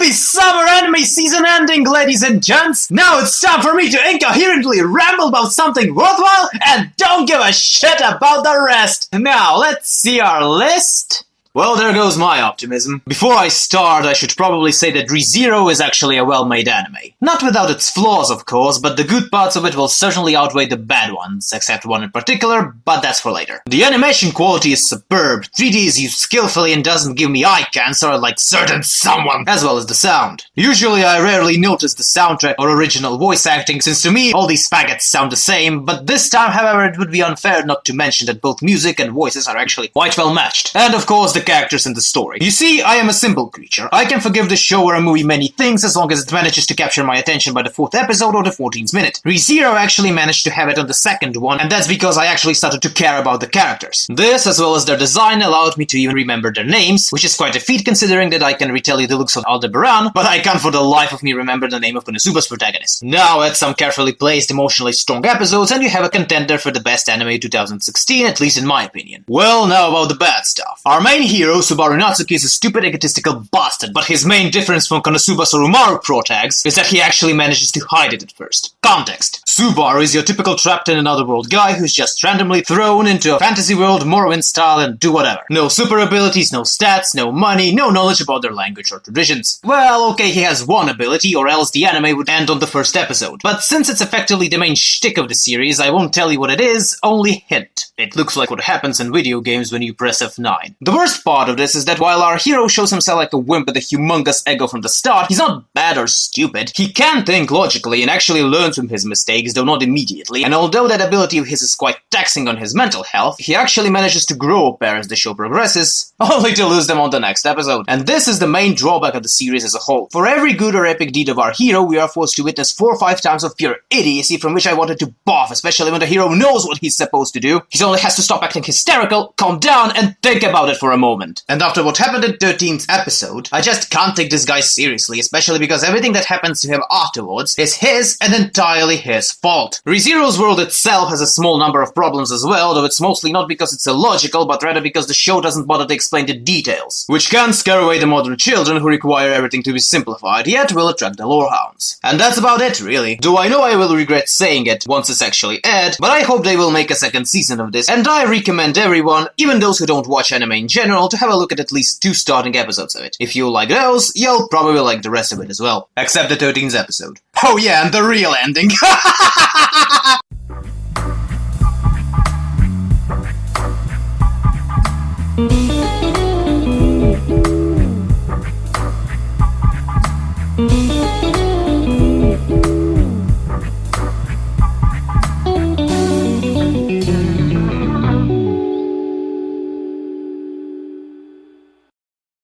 Happy summer anime season ending, ladies and gents! Now it's time for me to incoherently ramble about something worthwhile and don't give a shit about the rest! Now, let's see our list. Well, there goes my optimism. Before I start, I should probably say that ReZero is actually a well-made anime. Not without its flaws, of course, but the good parts of it will certainly outweigh the bad ones, except one in particular, but that's for later. The animation quality is superb, 3D is used skillfully and doesn't give me eye cancer like certain someone, as well as the sound. Usually I rarely notice the soundtrack or original voice acting, since to me all these faggots sound the same, but this time, however, it would be unfair not to mention that both music and voices are actually quite well matched. And of course the characters in the story. You see, I am a simple creature. I can forgive the show or a movie many things as long as it manages to capture my attention by the 4th episode or the 14th minute. ReZero actually managed to have it on the 2nd one, and that's because I actually started to care about the characters. This, as well as their design, allowed me to even remember their names, which is quite a feat considering that I can retell you the looks of Aldebaran, but I can't for the life of me remember the name of Konosuba's protagonist. Now add some carefully placed, emotionally strong episodes, and you have a contender for the best anime 2016, at least in my opinion. Well, now about the bad stuff. Our main hero, Subaru Natsuki, is a stupid egotistical bastard, but his main difference from Konosuba's Oromaru protags is that he actually manages to hide it at first. Context. Subaru is your typical trapped in another world guy who's just randomly thrown into a fantasy world, Morrowind style, and do whatever. No super abilities, no stats, no money, no knowledge about their language or traditions. Well, okay, he has one ability, or else the anime would end on the 1st episode. But since it's effectively the main shtick of the series, I won't tell you what it is, only hint. It looks like what happens in video games when you press F9. The worst part of this is that while our hero shows himself like a wimp with a humongous ego from the start, he's not bad or stupid. He can think logically and actually learns from his mistakes, though not immediately, and although that ability of his is quite taxing on his mental health, he actually manages to grow a pair as the show progresses, only to lose them on the next episode. And this is the main drawback of the series as a whole. For every good or epic deed of our hero, we are forced to witness 4 or 5 times of pure idiocy from which I wanted to barf, especially when the hero knows what he's supposed to do. He only has to stop acting hysterical, calm down, and think about it for a moment. And after what happened in 13th episode, I just can't take this guy seriously, especially because everything that happens to him afterwards is his and entirely his fault. ReZero's world itself has a small number of problems as well, though it's mostly not because it's illogical, but rather because the show doesn't bother to explain the details, which can scare away the modern children who require everything to be simplified, yet will attract the lorehounds. And that's about it, really. Though I know I will regret saying it once it's actually aired, but I hope they will make a 2nd season of this, and I recommend everyone, even those who don't watch anime in general, to have a look at least 2 starting episodes of it. If you like those, you'll probably like the rest of it as well. Except the 13th episode. Oh yeah, and the real ending.